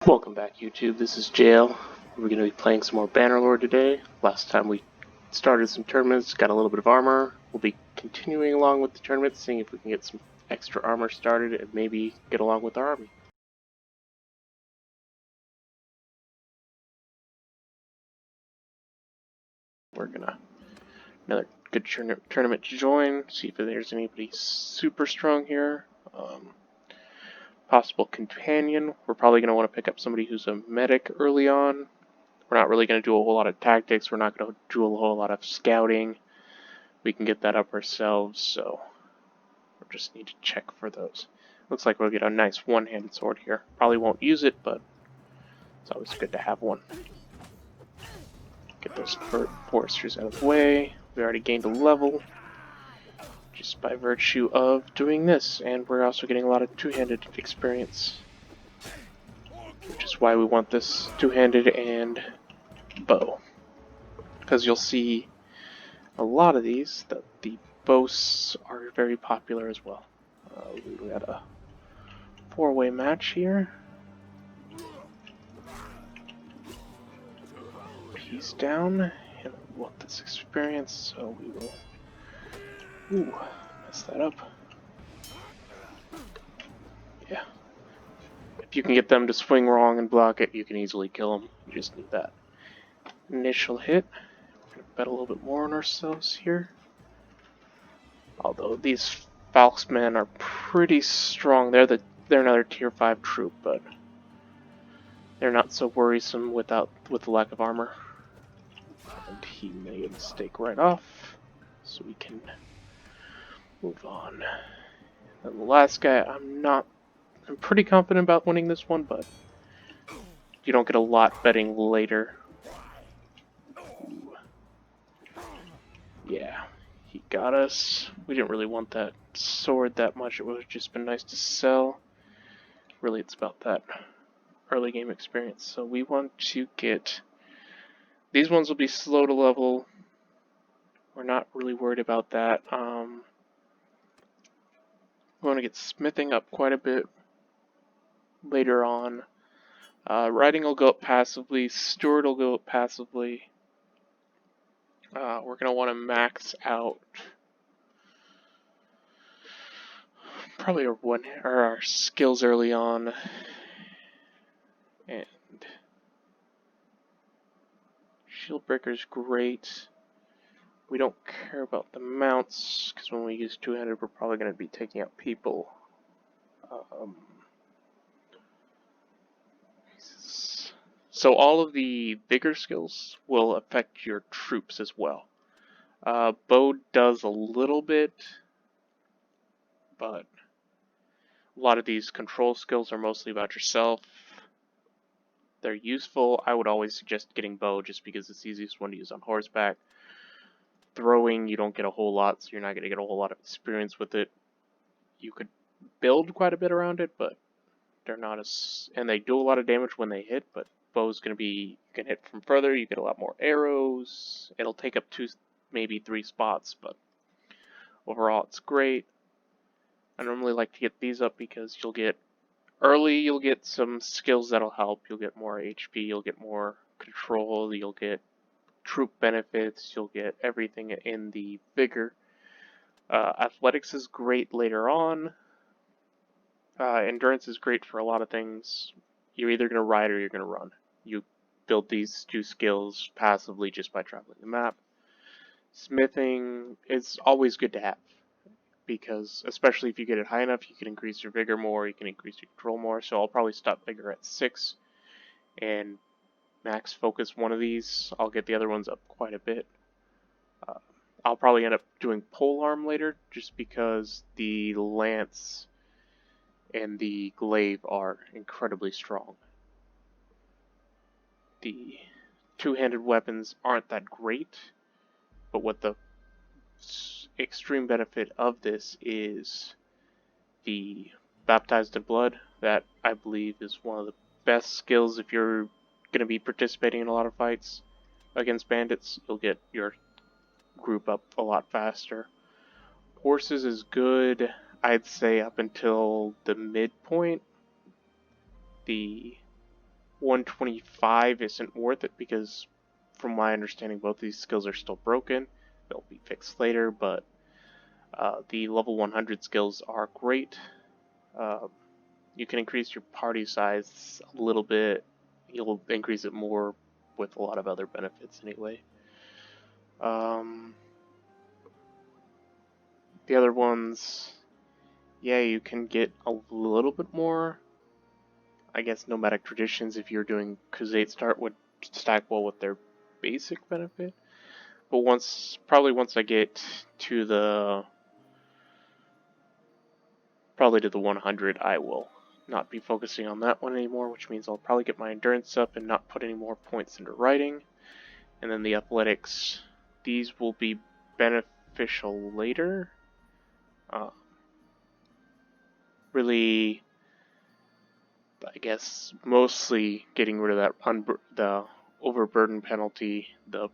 Welcome back, YouTube. This is Jale. We're going to be playing some more Bannerlord today. Last time we started some tournaments, got a little bit of armor. We'll be continuing along with the tournament, seeing if we can get some extra armor started and maybe get along with our army. We're gonna another good tournament to join. See if there's anybody super strong here. Possible companion. We're probably going to want to pick up somebody who's a medic early on. We're not really going to do a whole lot of tactics. We're not going to do a whole lot of scouting. We can get that up ourselves, so we just need to check for those. Looks like we'll get a nice one-handed sword here. Probably won't use it, but it's always good to have one. Get those foresters out of the way. We already gained a level just by virtue of doing this, and we're also getting a lot of two-handed experience, which is why we want this two-handed and bow, because you'll see a lot of these that the bows are very popular as well. We got a four-way match here. He's down, and we want this experience, so we will. Ooh, mess that up. Yeah. If you can get them to swing wrong and block it, you can easily kill them. You just need that initial hit. We're gonna bet a little bit more on ourselves here. Although these Falksmen are pretty strong. They're another tier 5 troop, but they're not so worrisome with the lack of armor. And he made a mistake right off, so we can move on. And the last guy, I'm pretty confident about winning this one, but you don't get a lot betting later. Ooh. Yeah, he got us. We didn't really want that sword that much. It would have just been nice to sell. Really, it's about that early game experience. So we want to get... These ones will be slow to level. We're not really worried about that. We want to get smithing up quite a bit later on. Riding will go up passively. Steward will go up passively. We're going to want to max out probably our skills early on. And Shield Breaker's great. We don't care about the mounts, because when we use two-handed, we're probably going to be taking out people. So all of the bigger skills will affect your troops as well. Bow does a little bit, but a lot of these control skills are mostly about yourself. They're useful. I would always suggest getting bow just because it's the easiest one to use on horseback. Throwing, you don't get a whole lot, so you're not going to get a whole lot of experience with it. You could build quite a bit around it, but they're not as... And they do a lot of damage when they hit, but bow's going to be... You can hit from further, you get a lot more arrows. It'll take up 2, maybe 3 spots, but overall it's great. I normally like to get these up because you'll get... Early, you'll get some skills that'll help. You'll get more HP, you'll get more control, you'll get troop benefits, you'll get everything in the vigor. Athletics is great later on. Endurance is great for a lot of things. You're either going to ride or you're going to run. You build these 2 skills passively just by traveling the map. Smithing is always good to have, because especially if you get it high enough, you can increase your vigor more, you can increase your control more. So I'll probably stop vigor at 6 and max focus one of these. I'll get the other ones up quite a bit. I'll probably end up doing polearm later, just because the lance and the glaive are incredibly strong. The two-handed weapons aren't that great, but what the extreme benefit of this is the Baptized in Blood. That, I believe, is one of the best skills if you're going to be participating in a lot of fights against bandits. You'll get your group up a lot faster. Horses is good, I'd say, up until the midpoint. The 125 isn't worth it because, from my understanding, both these skills are still broken. They'll be fixed later, but the level 100 skills are great. You can increase your party size a little bit. You'll increase it more with a lot of other benefits anyway. The other ones, yeah, you can get a little bit more. I guess nomadic traditions, if you're doing Crusade Start, would stack well with their basic benefit. But probably once I get to the 100, I will not be focusing on that one anymore, which means I'll probably get my endurance up and not put any more points into riding. And then the athletics, these will be beneficial later. Really, I guess mostly getting rid of that the overburden penalty. The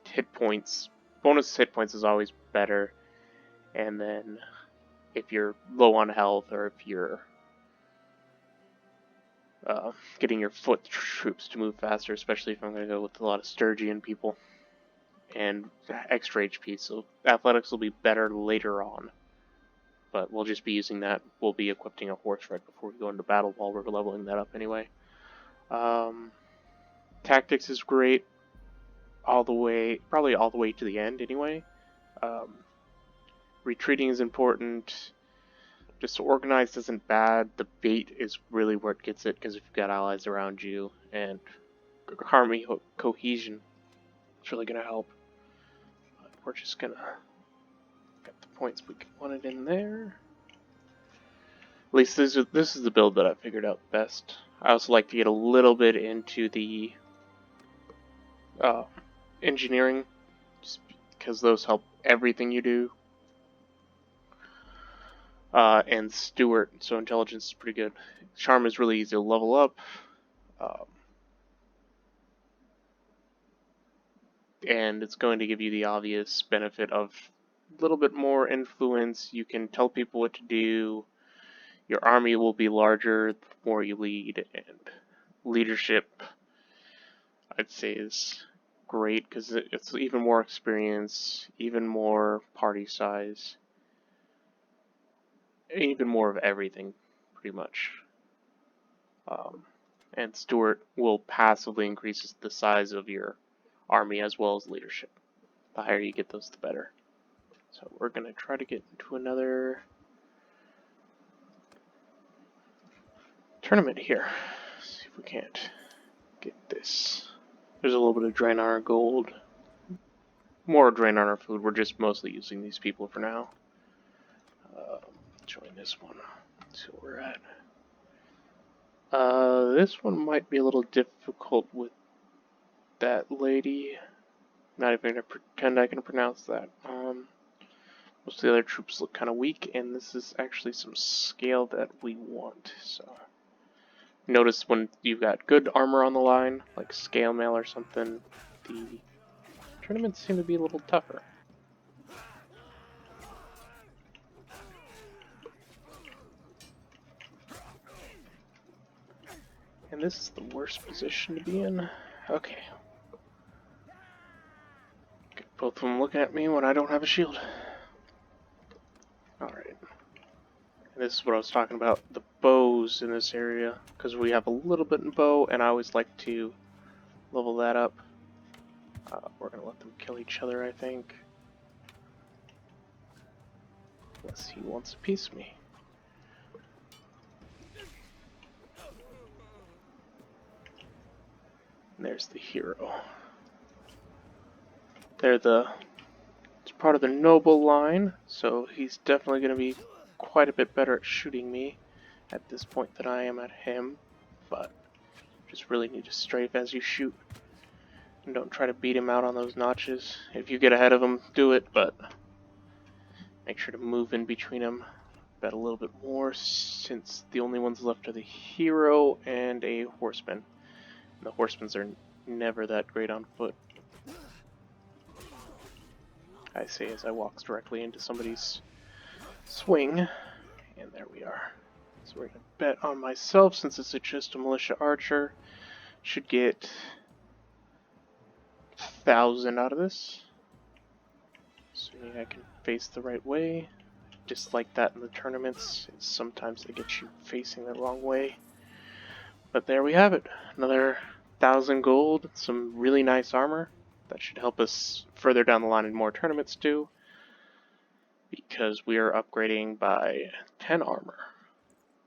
hit points, bonus hit points is always better. And then if you're low on health, or if you're getting your foot troops to move faster, especially if I'm going to go with a lot of Sturgian people, and extra HP, so athletics will be better later on. But we'll just be using that. We'll be equipping a horse right before we go into battle while we're leveling that up anyway. Tactics is great probably all the way to the end anyway. Retreating is important. Disorganized isn't bad. The bait is really where it gets it, because if you've got allies around you, and army cohesion, it's really going to help. But we're just going to get the points we wanted in there. At least this is the build that I figured out best. I also like to get a little bit into the engineering, just because those help everything you do. And Stewart, so intelligence is pretty good. Charm is really easy to level up. And it's going to give you the obvious benefit of a little bit more influence. You can tell people what to do. Your army will be larger the more you lead, and leadership, I'd say, is great because it's even more experience, even more party size, even more of everything, pretty much. And Stewart will passively increase the size of your army as well as leadership. The higher you get those, the better. So we're going to try to get into another tournament here. See if we can't get this. There's a little bit of drain on our gold. More drain on our food. We're just mostly using these people for now. Join this one. Let's see where we're at. This one might be a little difficult with that lady. Not even gonna pretend I can pronounce that. Most of the other troops look kind of weak, and this is actually some scale that we want. So notice when you've got good armor on the line, like scale mail or something, the tournaments seem to be a little tougher. And this is the worst position to be in. Okay. Get both of them looking at me when I don't have a shield. Alright. And this is what I was talking about, the bows in this area, because we have a little bit in bow, and I always like to level that up. We're going to let them kill each other, I think. Unless he wants to piece me. And there's the hero. It's part of the noble line, so he's definitely going to be quite a bit better at shooting me at this point than I am at him. But just really need to strafe as you shoot. And don't try to beat him out on those notches. If you get ahead of him, do it, but make sure to move in between them. Bet a little bit more, since the only ones left are the hero and a horseman. And the horsemen are never that great on foot. I say as I walk directly into somebody's swing, and there we are. So we're going to bet on myself since it's just a militia archer. Should get 1,000 out of this. Assuming I can face the right way. Just like that in the tournaments, sometimes they get you facing the wrong way. But there we have it. Another 1,000 gold, some really nice armor. That should help us further down the line in more tournaments too. Because we are upgrading by 10 armor.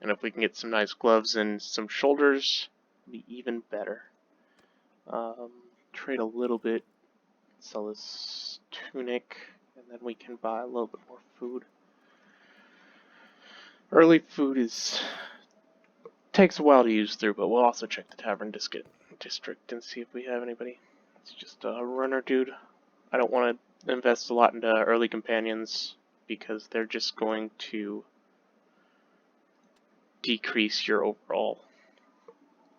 And if we can get some nice gloves and some shoulders, it'll be even better. Trade a little bit, sell this tunic, and then we can buy a little bit more food. Early food takes a while to use through, but we'll also check the tavern district and see if we have anybody. It's just a runner dude. I don't want to invest a lot into early companions because they're just going to decrease your overall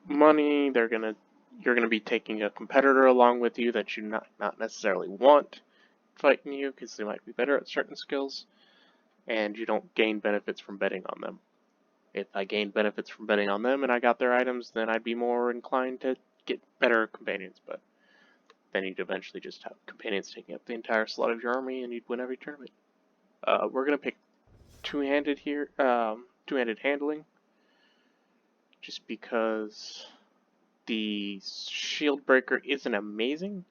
money. You're gonna be taking a competitor along with you that you not necessarily want fighting you because they might be better at certain skills, and you don't gain benefits from betting on them. If I gained benefits from betting on them and I got their items, then I'd be more inclined to get better companions, but then you'd eventually just have companions taking up the entire slot of your army and you'd win every tournament. We're going to pick two-handed here, two-handed handling, just because the shield breaker isn't amazing,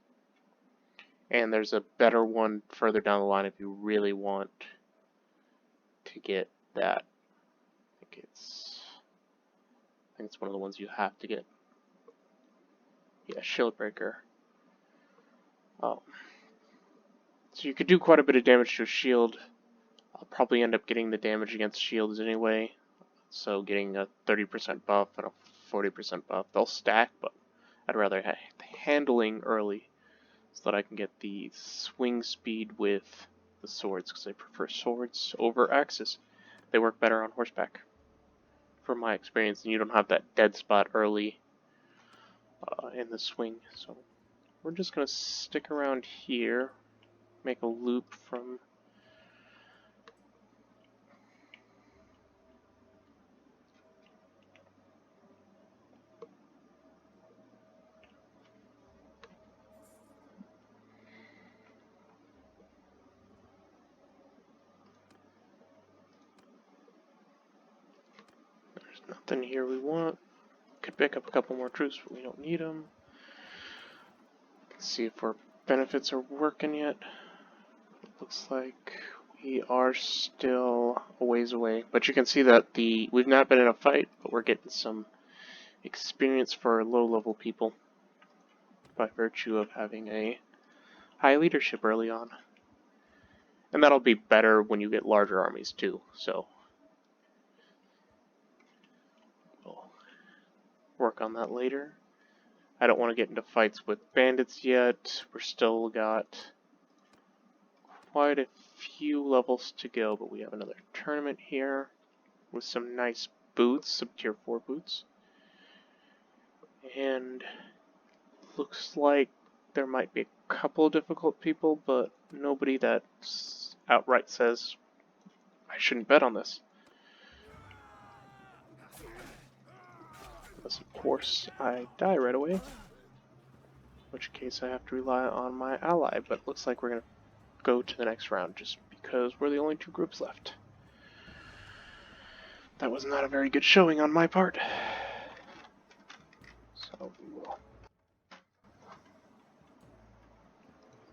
and there's a better one further down the line if you really want to get that. I think it's one of the ones you have to get. Yeah, shield breaker. So you could do quite a bit of damage to a shield. I'll probably end up getting the damage against shields anyway. So getting a 30% buff and a 40% buff. They'll stack, but I'd rather have handling early so that I can get the swing speed with the swords, because I prefer swords over axes. They work better on horseback, from my experience, and you don't have that dead spot early in the swing. So we're just going to stick around here, make a loop from there's nothing here we want. Could pick up a couple more troops, but we don't need them. Let's see if our benefits are working yet. Looks like we are still a ways away, but you can see that we've not been in a fight, but we're getting some experience for low-level people by virtue of having a high leadership early on. And that'll be better when you get larger armies too, so we'll work on that later. I don't want to get into fights with bandits yet. We're still got quite a few levels to go, but we have another tournament here with some nice boots, some tier 4 boots. And looks like there might be a couple difficult people, but nobody that outright says I shouldn't bet on this. Unless, of course, I die right away. In which case I have to rely on my ally, but looks like we're going to go to the next round just because we're the only two groups left. That was not a very good showing on my part. So we will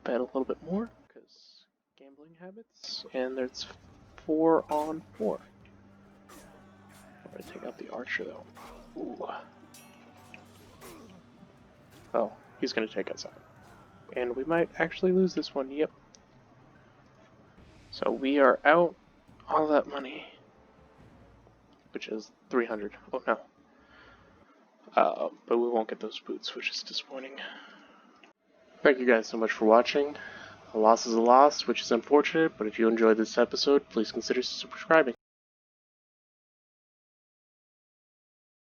bet a little bit more because gambling habits, and there's 4 on 4. I'm going to take out the archer though. Ooh. Oh, he's going to take us out. And we might actually lose this one, yep. So we are out all that money, which is 300. Oh no. But we won't get those boots, which is disappointing. Thank you guys so much for watching. A loss is a loss, which is unfortunate, but if you enjoyed this episode, please consider subscribing.